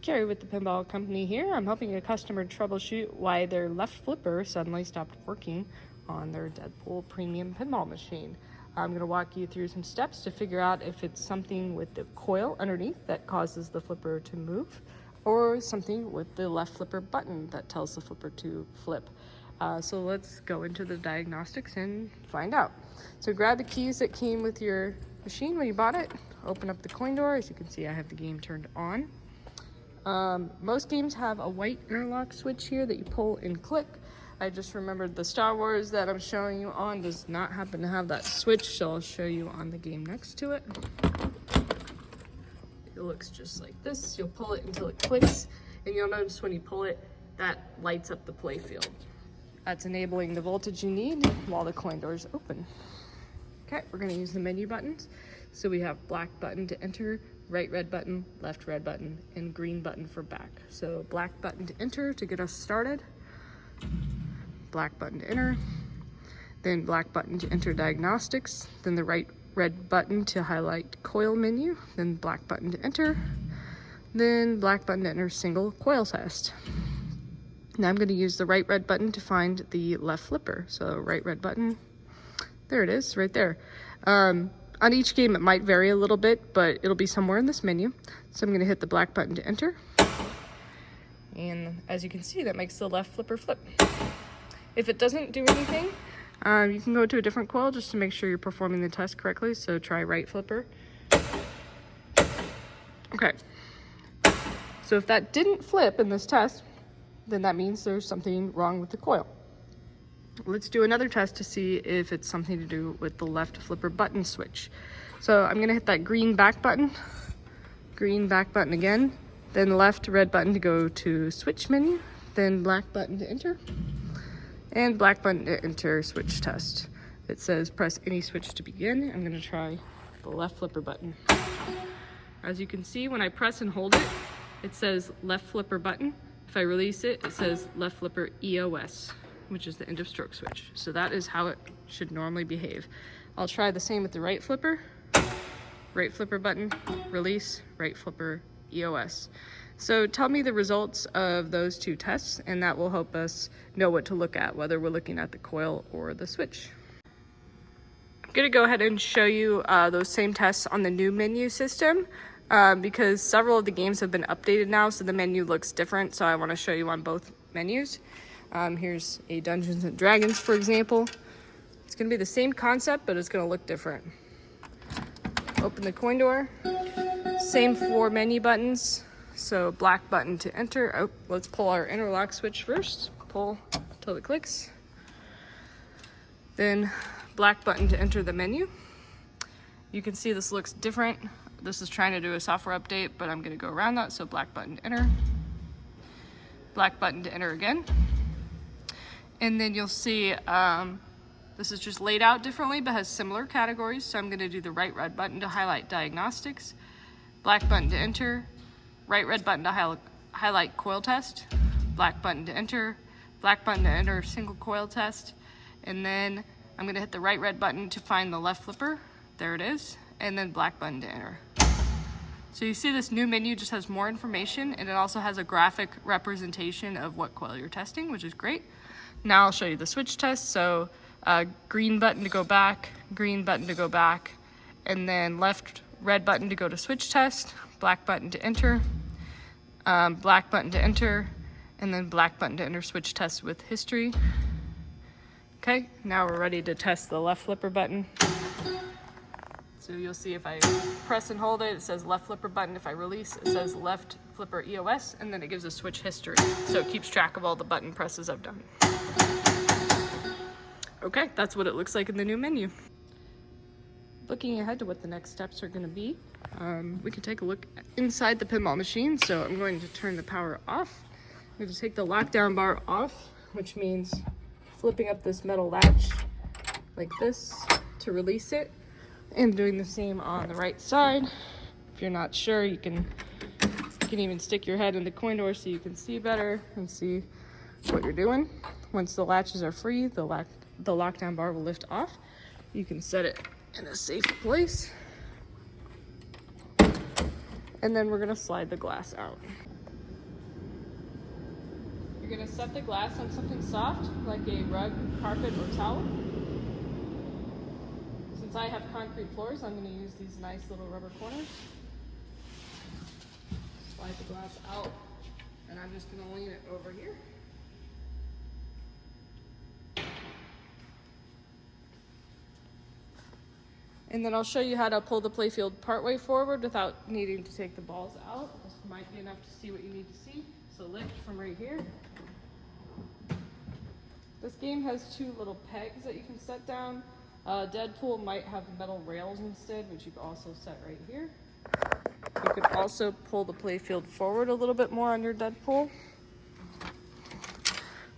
Carrie with the Pinball Company here. I'm helping a customer troubleshoot why their left flipper suddenly stopped working on their Deadpool premium pinball machine. I'm going to walk you through some steps to figure out if it's something with the coil underneath that causes the flipper to move, or something with the left flipper button that tells the flipper to flip. So let's go into the diagnostics and find out. So grab the keys that came with your machine when you bought it, open up the coin door. As you can see, I have the game turned on. Most games have a white interlock switch here that you pull and click. I just remembered the Star Wars that I'm showing you on does not happen to have that switch, so I'll show you on the game next to it. It looks just like this. You'll pull it until it clicks, and you'll notice when you pull it, that lights up the play field. That's enabling the voltage you need while the coin door is open. Okay, we're going to use the menu buttons. So we have black button to enter, right red button, left red button, and green button for back. So black button to enter to get us started, black button to enter, then black button to enter diagnostics, then the right red button to highlight coil menu, then black button to enter, then black button to enter single coil test. Now I'm going to use the right red button to find the left flipper. So right red button, there it is, right there. On each game it might vary a little bit, but it'll be somewhere in this menu. So I'm going to hit the black button to enter. And as you can see, that makes the left flipper flip. If it doesn't do anything, you can go to a different coil just to make sure you're performing the test correctly. So try right flipper. Okay. So if that didn't flip in this test, then that means there's something wrong with the coil. Let's do another test to see if it's something to do with the left flipper button switch. So I'm gonna hit that green back button again, then left red button to go to switch menu, then black button to enter, and black button to enter switch test. It says press any switch to begin. I'm gonna try the left flipper button. As you can see, when I press and hold it, it says left flipper button. If I release it, it says left flipper EOS, which is the end of stroke switch. So that is how it should normally behave. I'll try the same with the right flipper button, release, right flipper, EOS. So tell me the results of those two tests, and that will help us know what to look at, whether we're looking at the coil or the switch. I'm gonna go ahead and show you those same tests on the new menu system. Because several of the games have been updated now, so the menu looks different, so I want to show you on both menus. Here's a Dungeons and Dragons, for example. It's going to be the same concept, but it's going to look different. Open the coin door. Same 4 menu buttons. So black button to enter. Oh, let's pull our interlock switch first. Pull till it clicks. Then black button to enter the menu. You can see this looks different. This is trying to do a software update, but I'm going to go around that. So black button to enter, black button to enter again. And then you'll see this is just laid out differently, but has similar categories. So I'm going to do the right red button to highlight diagnostics, black button to enter, right red button to highlight coil test, black button to enter, black button to enter single coil test. And then I'm going to hit the right red button to find the left flipper. There it is. And then black button to enter. So you see this new menu just has more information, and it also has a graphic representation of what coil you're testing, which is great. Now I'll show you the switch test. So green button to go back, green button to go back, and then left red button to go to switch test, black button to enter, black button to enter, and then black button to enter switch test with history. Okay, now we're ready to test the left flipper button. So you'll see if I press and hold it, it says left flipper button. If I release, it says left flipper EOS, and then it gives a switch history. So it keeps track of all the button presses I've done. Okay, that's what it looks like in the new menu. Looking ahead to what the next steps are gonna be, we can take a look inside the pinball machine. So I'm going to turn the power off. I'm going to take the lockdown bar off, which means flipping up this metal latch like this to release it. And doing the same on the right side. If you're not sure, you can even stick your head in the coin door so you can see better and see what you're doing. Once the latches are free, the lockdown bar will lift off. You can set it in a safe place. And then we're gonna slide the glass out. You're gonna set the glass on something soft, like a rug, carpet, or towel. Since I have concrete floors, I'm gonna use these nice little rubber corners. Slide the glass out, and I'm just gonna lean it over here. And then I'll show you how to pull the playfield partway forward without needing to take the balls out. This might be enough to see what you need to see. So lift from right here. This game has two little pegs that you can set down. Deadpool might have metal rails instead, which you can also set right here. You could also pull the playfield forward a little bit more on your Deadpool.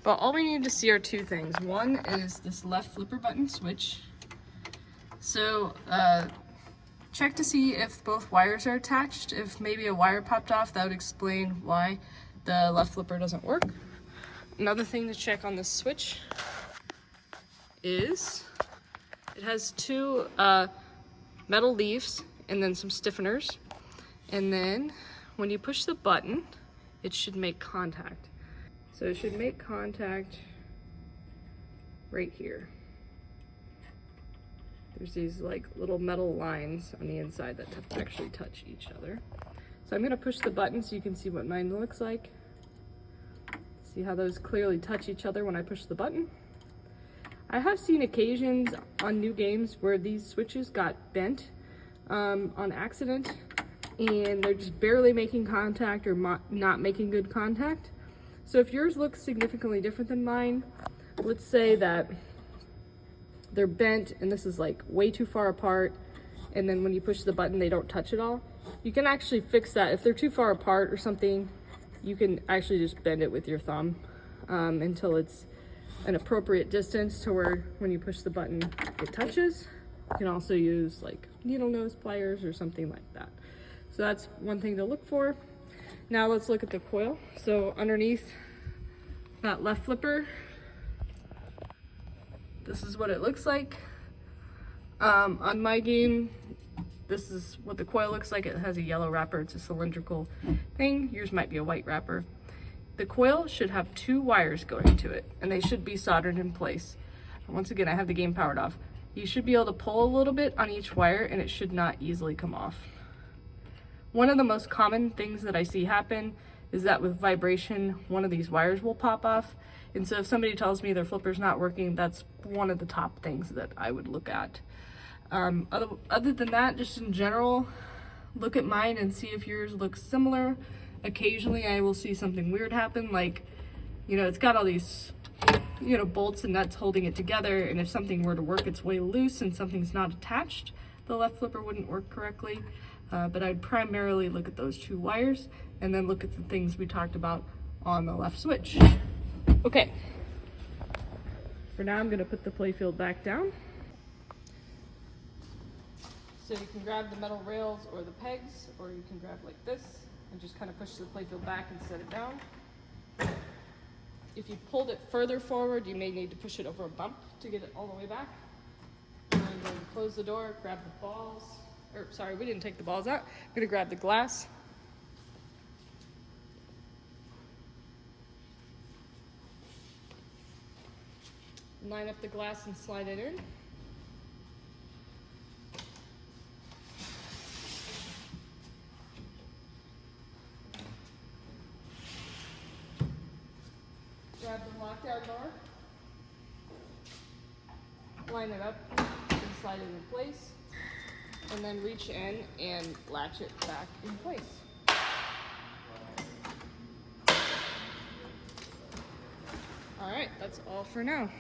But all we need to see are two things. One is this left flipper button switch. So check to see if both wires are attached. If maybe a wire popped off, that would explain why the left flipper doesn't work. Another thing to check on this switch is it has two metal leaves and then some stiffeners. And then when you push the button, it should make contact. So it should make contact right here. There's these like little metal lines on the inside that actually touch each other. So I'm gonna push the button so you can see what mine looks like. See how those clearly touch each other when I push the button? I have seen occasions on new games where these switches got bent on accident and they're just barely making contact or not making good contact. So if yours looks significantly different than mine, let's say that they're bent and this is like way too far apart, and then when you push the button they don't touch at all, you can actually fix that. If they're too far apart or something, you can actually just bend it with your thumb until it's an appropriate distance to where when you push the button it touches. You can also use like needle nose pliers or something like that. So that's one thing to look for. Now let's look at the coil. So underneath that left flipper, this is what it looks like. On my game, this is what the coil looks like. It has a yellow wrapper. It's a cylindrical thing. Yours might be a white wrapper. The coil should have two wires going to it, and they should be soldered in place. Once again, I have the game powered off. You should be able to pull a little bit on each wire, and it should not easily come off. One of the most common things that I see happen is that with vibration, one of these wires will pop off. And so if somebody tells me their flipper's not working, that's one of the top things that I would look at. Other than that, just in general, look at mine and see if yours looks similar. Occasionally I will see something weird happen, like, it's got all these, bolts and nuts holding it together, and if something were to work its way loose and something's not attached, the left flipper wouldn't work correctly. But I'd primarily look at those two wires and then look at the things we talked about on the left switch. Okay, for now I'm gonna put the playfield back down. So you can grab the metal rails or the pegs, or you can grab like this and just kind of push the playfield back and set it down. If you pulled it further forward, you may need to push it over a bump to get it all the way back. And then close the door, grab the balls. Sorry, we didn't take the balls out. I'm gonna grab the glass. Line up the glass and slide it in. Grab the lockdown door. Line it up and slide it in place. And then reach in and latch it back in place. All right, that's all for now.